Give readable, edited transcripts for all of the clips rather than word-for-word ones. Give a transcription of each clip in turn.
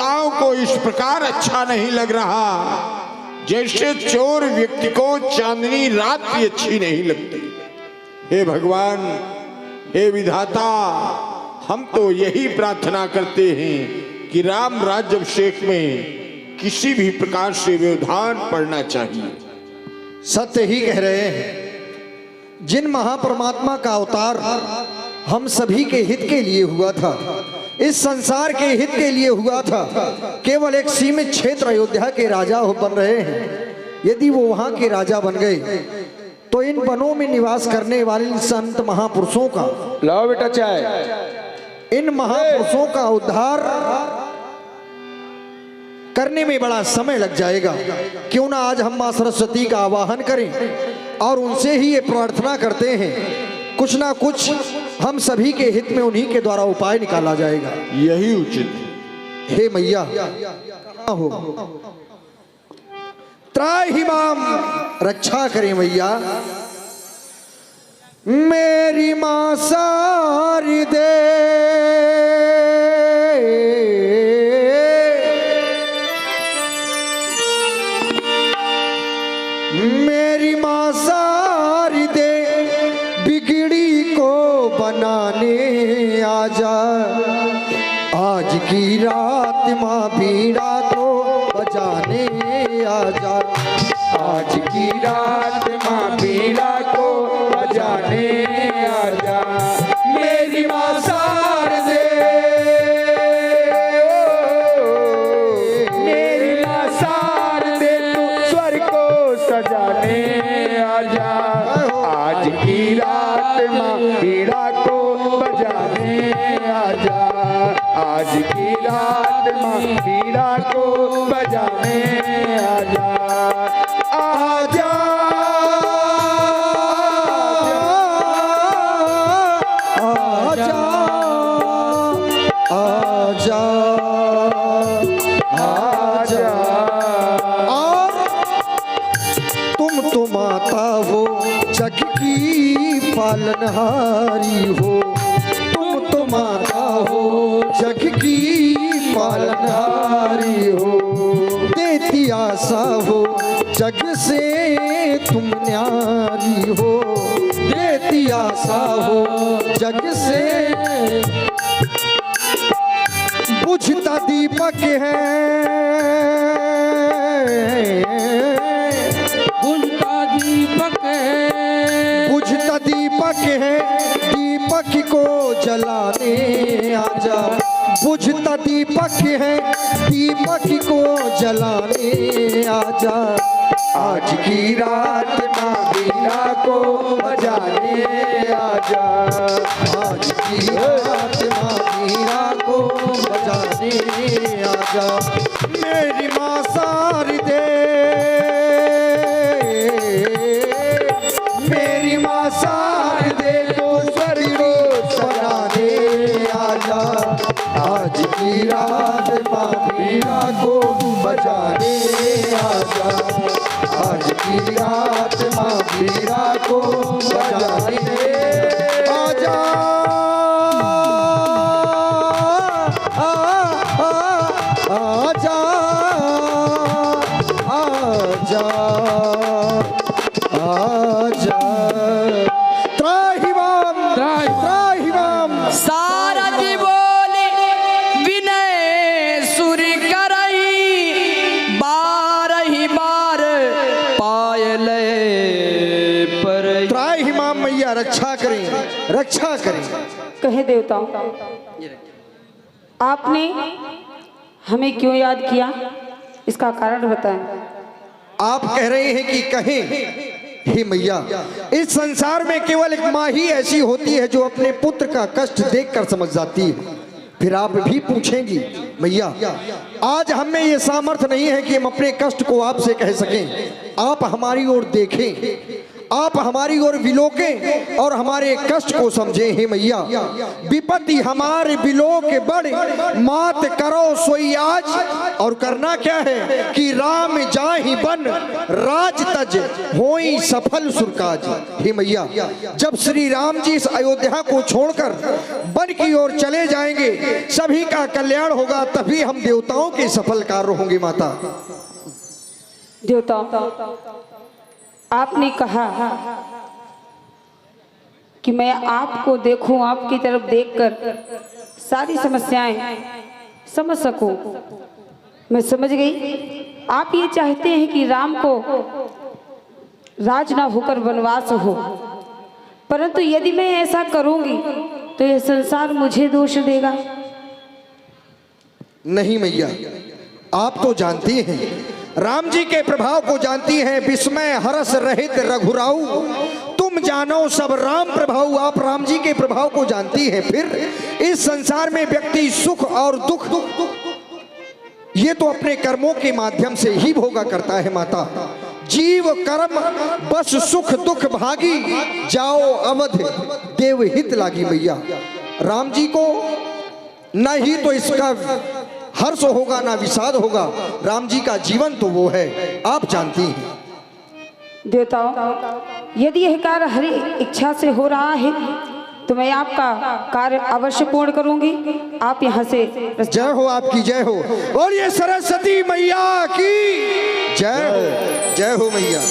देवताओं को इस प्रकार अच्छा नहीं लग रहा जैसे चोर व्यक्ति को चांदनी रात भी अच्छी नहीं लगती। हे भगवान, हे विधाता, हम तो यही प्रार्थना करते हैं कि राम राज्याभिषेक में किसी भी प्रकार से व्यवधान पड़ना चाहिए। सत्य ही कह रहे हैं। जिन महापरमात्मा का अवतार हम सभी के हित के लिए हुआ था, इस संसार के हित के लिए हुआ था, केवल एक सीमित क्षेत्र अयोध्या के राजा बन रहे हैं। यदि वो वहां के राजा बन गए तो इन वनों में निवास करने वाले इन संत महापुरुषों का, लाओ बेटा चाय, इन महापुरुषों का उद्धार करने में बड़ा समय लग जाएगा। क्यों ना आज हम मां सरस्वती का आवाहन करें और उनसे ही ये प्रार्थना करते हैं, कुछ ना कुछ हम सभी के हित में उन्हीं के द्वारा उपाय निकाला जाएगा। यही उचित है। हे मैया, कहाँ हो? त्राहि माम, रक्षा करें मैया। मेरी मां सारी दे, मेरी मां सारी दे, बिगड़ी को बनाने आजा। आज की रात मां बीड़ा को बजाने आजा। आज की रात माँ बीड़ा को बजाने आजा। मेरी माँ शारदे, मेरी माँ शारदे, तू स्वर को सजाने आजा। आज की रात माँ बीड़ा को बजाने आजा। आज की रात माँ बीड़ा को बजाने आजा। आजा आजा आजा आजा। और तुम तो माता हो, जग की पालनहारी हो। तुम तो माता हो, जग की पालनहारी हो। देती आशा हो, जग से तुम न्यारी हो। देती आशा हो, जग से। बुझता दीपक है, बुझता दीपक है, बुझता दीपक है, दीपक को जलाने आजा। बुझता दीपक है, दीपक को जलाने आजा। आज की रात माँ बीड़ा को बजाने आजा। आज की रात मां बीड़ा को बजाने आजा। मेरी मां सारी दे, मेरी मां सारी दे, तो स्वर को सजाने आजा। आज की रात मां बीड़ा को बजाने आजा। आज की रात मां बीड़ा को बजाने आजा। आजा आजा आजा। त्राहि माम, त्राहि माम। सारा जी बोले विनय सुर करई, बारही बार पायल पर। त्राहि माम मैया, रक्षा करें, रक्षा करें। कहे देवताओं, आपने हमें क्यों याद किया, इसका कारण बताएं। आप कह रहे हैं कि कहें। हे मैया, इस संसार में केवल एक माँ ही ऐसी होती है जो अपने पुत्र का कष्ट देखकर समझ जाती है। फिर आप भी पूछेंगी मैया, आज हमें ये सामर्थ्य नहीं है कि हम अपने कष्ट को आपसे कह सकें। आप हमारी ओर देखें, आप हमारी ओर विलोकें और हमारे कष्ट को समझें। हे मैया, विपत्ति हमारे विलोक बड़, मात करो सोई आज। और करना क्या है कि राम जाहि बन, राज तज होई सफल सुरकाज। हे मैया, जब श्री राम जी इस अयोध्या को छोड़कर वन की ओर चले जाएंगे, सभी का कल्याण होगा, तभी हम देवताओं के सफल कार्य होंगे। माता देवता, आपने कहा कि मैं आपको देखूं, आपकी तरफ देखकर सारी समस्याएं समझ सकूं। मैं समझ गई, आप ये चाहते हैं कि राम को राज ना होकर वनवास हो, परंतु यदि मैं ऐसा करूंगी तो यह संसार मुझे दोष देगा। नहीं मैया, आप तो जानती हैं, राम जी के प्रभाव को जानती हैं। विस्मय हरस रहित रघुराऊ, तुम जानो सब राम प्रभाव। आप राम जी के प्रभाव को जानती हैं। फिर इस संसार में व्यक्ति सुख और दुख ये तो अपने कर्मों के माध्यम से ही भोगा करता है। माता, जीव कर्म बस सुख दुख भागी, जाओ अवध देव हित लागी। मैया, राम जी को न ही तो इसका हर्ष होगा ना विषाद होगा। राम जी का जीवन तो वो है, आप जानती हैं। देवताओं, यदि यह कार्य हरि इच्छा से हो रहा है तो मैं आपका कार्य अवश्य पूर्ण करूंगी। आप यहाँ से जय हो, आपकी जय हो। और ये सरस्वती मैया की जय हो। जय हो मैया।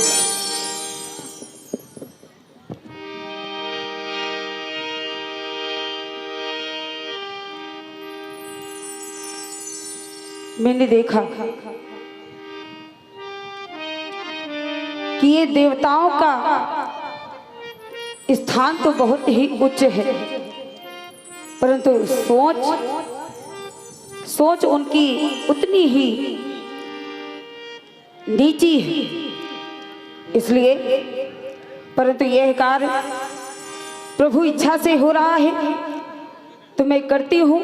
मैंने देखा कि ये देवताओं का स्थान तो बहुत ही उच्च है, परंतु सोच उनकी उतनी ही नीची है। इसलिए परंतु यह कार्य प्रभु इच्छा से हो रहा है तो मैं करती हूँ।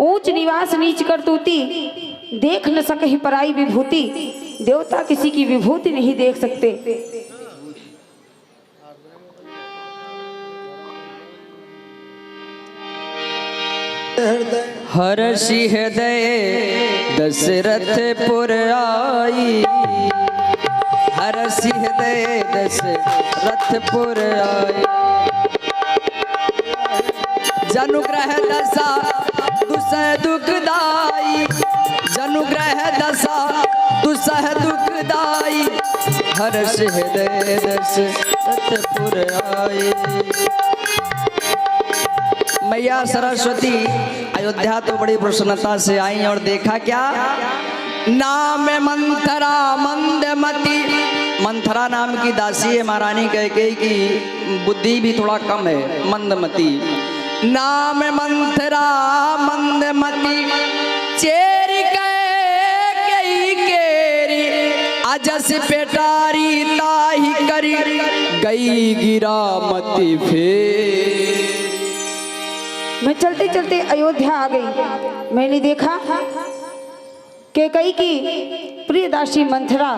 ऊंच निवास नीच करतूती, देख न सके पराई विभूति। देवता किसी की विभूति नहीं देख सकते। हर्षि हृदय दशरथपुर आई, हर्षि हृदय दशरथपुर आई। जनुग्रह दशा दुसह दुखदाई, जनुग्रह दशा दुसह दुखदाई। हर्ष हृदय दशरथपुर आई। मैया सरस्वती अयोध्या तो बड़ी प्रसन्नता से आई और देखा क्या, नाम मंथरा मंदमती। मंथरा नाम की दासी है महारानी कैकेयी की, बुद्धि भी थोड़ा कम है, मंदमती। नाम मंथरा मंदमती, चेरी कैकेयी केरी। अजस पेटारी ताही करी, गई गिरा मती फेर। मैं चलते चलते अयोध्या आ गई। मैंने देखा कैकेयी की प्रिय दासी मंथरा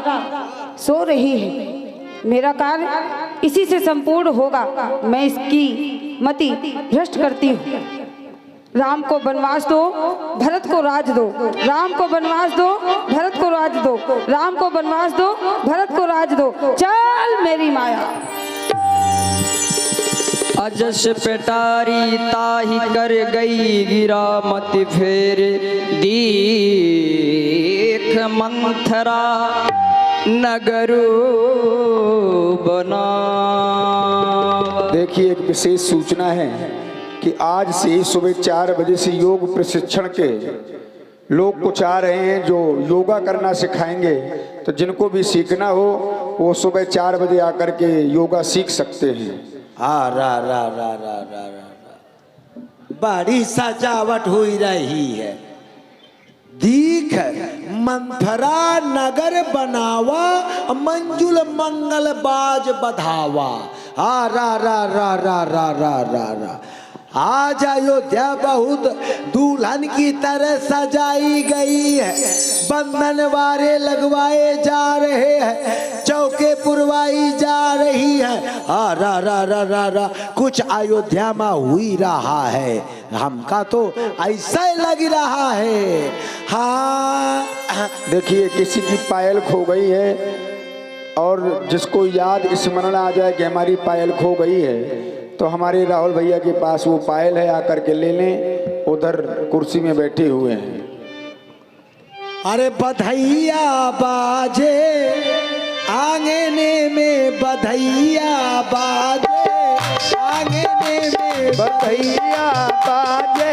सो रही है। मेरा कार्य इसी से संपूर्ण होगा। मैं इसकी मति भ्रष्ट करती हूँ। राम को वनवास दो, भरत को राज दो। राम को वनवास दो, भरत को राज दो। राम को वनवास दो, भरत को राज दो। चल मेरी माया। अजस पेटारी ताही कर गई गिरा मत फेर। देख मंथरा नगरो बना। देखिए, एक विशेष सूचना है कि आज से सुबह 4 बजे से योग प्रशिक्षण के लोग कुछ आ रहे हैं जो योगा करना सिखाएंगे। तो जिनको भी सीखना हो वो सुबह 4 बजे आकर के योगा सीख सकते हैं। रा रा रा रा रा रा, बड़ी सजावट हुई रही है। दीख मंथरा नगर बनावा, मंजुल मंगल बाज बधावा। रा रा रा रा रा रा रा रा। आज अयोध्या बहुत दुल्हन की तरह सजाई गई है। बंधन वारे लगवाए जा रहे हैं, चौके पुरवाई जा रही है। रा रा रा रा रा, कुछ अयोध्या में हुई रहा है। हमका तो ऐसा ही लग रहा है। हाँ, देखिए, किसी की पायल खो गई है और जिसको याद स्मरण आ जाए कि हमारी पायल खो गई है तो हमारे राहुल भैया के पास वो पायल है, आकर के ले लें। उधर कुर्सी में बैठे हुए हैं। अरे बधैया बाजे आंगने में, बधैया बाजे आंगने में, बधैया बाजे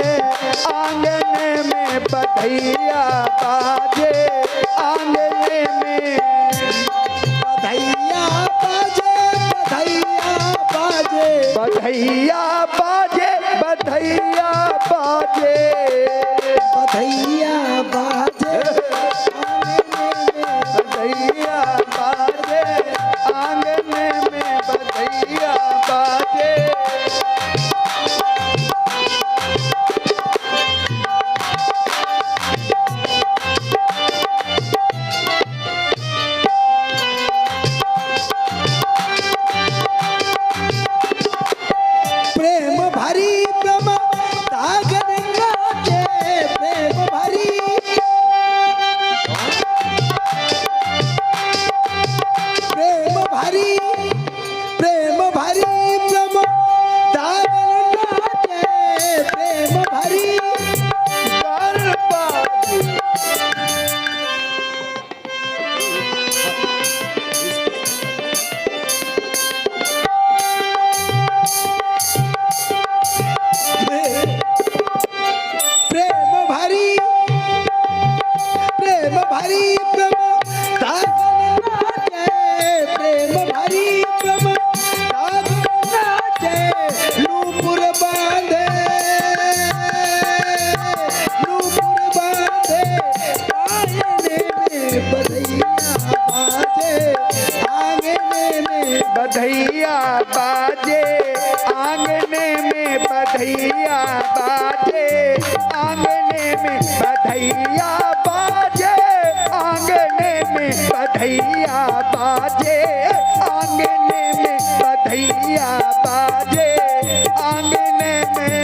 आंगने में, बधैया बाजे आंगने में, बधैया बाजे, बधैया बाजे, बधैया बाजे, बधैया बाजे, बधैया बाजे बधैया बाजे आंगने में, बधैया बाजे। प्रेम भरी प्रमता गंगा के, प्रेम भरी, प्रेम भरी, प्रेम भरी प्रमता गंगा के, प्रेम भरी प्रेम भरी, प्रेम भरी प्रमता गंगा के, प्रेम भरी प्रमता गंगा के, नूपुर बांधे, नूपुर बांधे आंगने में, बधैया बाजे आंगने में, बधैया बाजे आंगने में, बधैया बाजे आंगने में, बधैया बाजे आंगने में, बधैया बाजे आंगने में, बधैया बाजे आंगने में।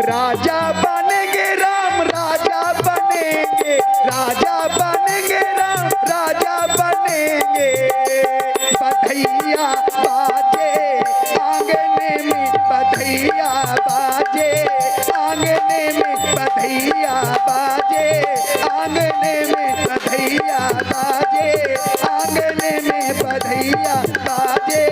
राजा बनेंगे राम, राजा बनेंगे, राजा बनेंगे राम, राजा बनेंगे, बधैया बाजे आंगने में, बधैया बाजे आंगने में, बधैया बाजे आंगने में, बधैया बाजे आंगने में, बधैया बाजे।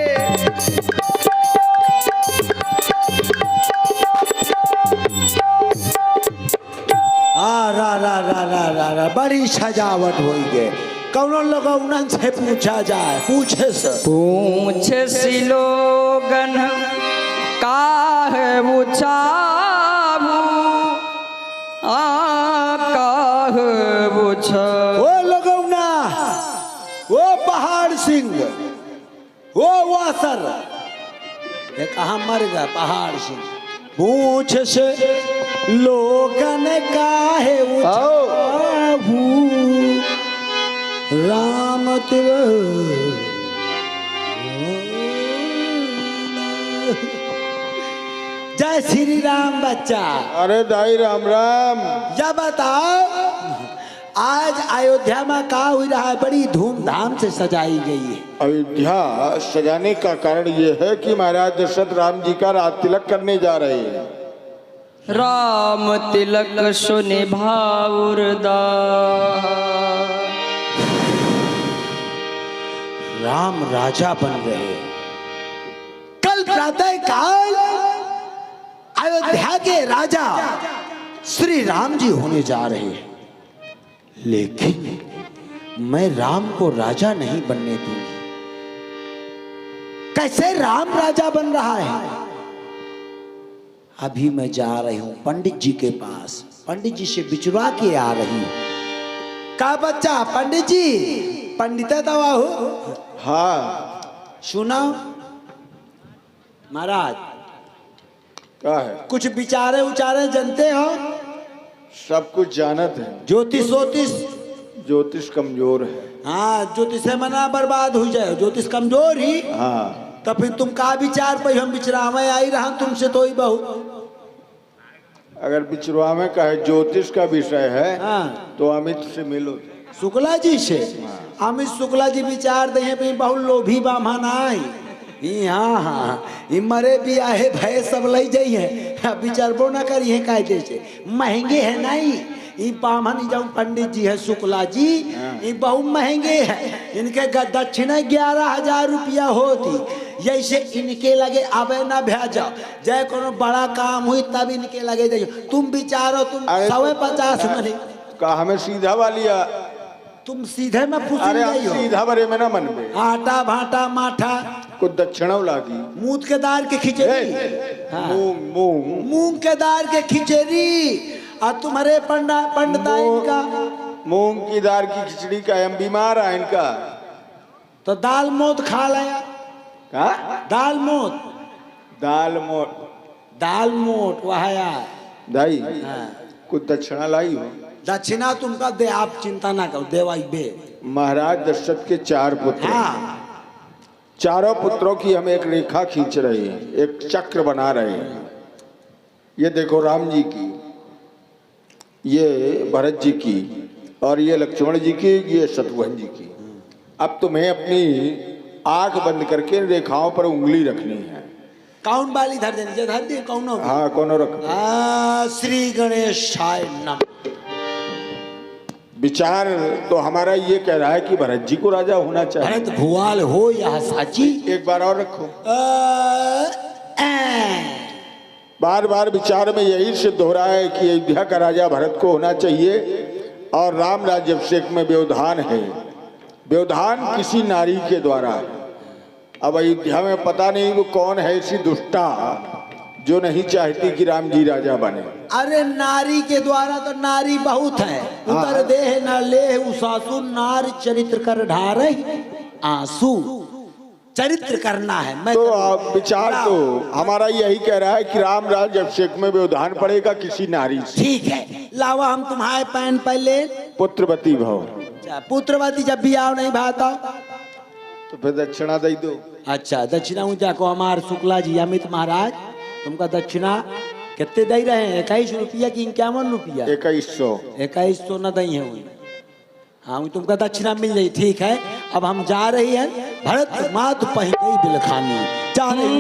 रा बड़ी सजावट हो गए। कौनो लोगन से पूछा जाए, पूछे से पूछे सी लोगन काहे बुझाबू, काहे बुझाबू। ओ लगौना, ओ पहाड़ सिंह, ओ वासर, ये कहाँ मर गया पहाड़ सिंह। पूछ से लोगन काहे उछाबू, राम जय श्री राम बच्चा। अरे दाई राम राम। या बताओ आज अयोध्या में का हुई रहा है? बड़ी धूमधाम से सजाई गई है। अयोध्या सजाने का कारण ये है कि महाराज दशरथ राम जी का राज तिलक करने जा रहे हैं। राम तिलक सुनि भाउरदा, राम राजा बन रहे। कल प्रातः काल अयोध्या के राजा श्री राम जी होने जा रहे हैं, लेकिन मैं राम को राजा नहीं बनने दूंगी। कैसे राम राजा बन रहा है? अभी मैं जा रही हूं पंडित जी के पास, पंडित जी से बिचरा के आ रही हूं। का बच्चा पंडित जी, पंडित दवा हो? हाँ सुना महाराज, क्या है? कुछ विचारे उचारे जानते हो? सब कुछ जानत है। ज्योतिष वोतिष? ज्योतिष कमजोर है। हाँ, ज्योतिष से मना बर्बाद हो जाए, ज्योतिष कमजोर ही। हाँ तो फिर तुम का विचार पे हम विचरावे आई रहा तुमसे तो ही बहुत। अगर बिचरवा में कहे ज्योतिष का विषय है हाँ। तो अमित से मिलो। शुक्ला जी से अमित शुक्ला जी विचार दे हैं बहुत लोभी बामन आई हाँ हाँ ई मरे भी आहे भय सब ले जाइए विचारबो ना करिए कायदे से महंगे है नहीं ई बामन जाऊँ पंडित जी है शुक्ला जी ये बहुत महंगे है इनके दक्षिणा 11,000 रुपया होती जैसे इनके लगे अबे ना भेजा जय कोनो बड़ा काम हुई तब इनके लगे दे तुम विचारो तुम 150 मरे का हमें सीधा वालिया तुम सीधे में पूछ अरे रही हम हो सीधा बरे में ना मन में आटा भाटा माठा कुछ दक्षिणा लागी मूंग के दाल के खिचड़ी हाँ। मूंग मूंग मूंग के दाल के खिचड़ी और तुम्हारे पंडिता इनका मूंग की दाल की खिचड़ी का हम बीमार है इनका तो दाल मोट खा लिया का दाल मोट दाल मोट वह यार दाई हाँ। कुछ दक्षिणा लाई हो। दक्षिणा तुमका दे आप चिंता ना करो देवाई बे महाराज दशरथ के 4 पुत्र हाँ चारों पुत्रों की हम एक रेखा खींच रहे हैं एक चक्र बना रहे हैं। ये देखो राम जी की ये भरत जी की और ये लक्ष्मण जी की ये शत्रुघ्न जी की। अब तुम्हें अपनी आंख बंद करके रेखाओं पर उंगली रखनी है। कौन वाली धर देनी धर दे कौन हाँ कौन रख श्री गणेशाय नमः। विचार तो हमारा ये कह रहा है कि भरत जी को राजा होना चाहिए। भरत भुआल हो या साची एक बार और रखो। बार बार विचार में यही सिद्ध हो रहा है कि अयोध्या का राजा भरत को होना चाहिए और राम राज्याभिषेक में व्यवधान है। व्यवधान किसी नारी के द्वारा है। अब अयोध्या में पता नहीं वो कौन है ऐसी दुष्टा जो नहीं चाहती कि राम जी राजा बने। अरे नारी के द्वारा तो नारी बहुत है उतर देह न ले उसासु नार चरित्र कर ढारे आंसू चरित्र करना है। मैं तो आप विचार तो हमारा यही कह रहा है कि राम राज्याभिषेक में व्यवधान पड़ेगा किसी नारी से। ठीक है लावा हम तुम्हारे पैन पहले पुत्रवती भव। पुत्रवती जब भी आओ नहीं भाता तो फिर दक्षिणा दे दो। अच्छा दक्षिणा ऊंचा को हमार शुक्ला जी अमित महाराज तुमका दक्षिणा कितने दे रहे हैं 21 रुपया की 51 रुपया 2100 न दई है हाँ तुमका दक्षिणा मिल गई। ठीक है अब हम जा रही हैं भरत मात पहन गई बिलखानी जा रही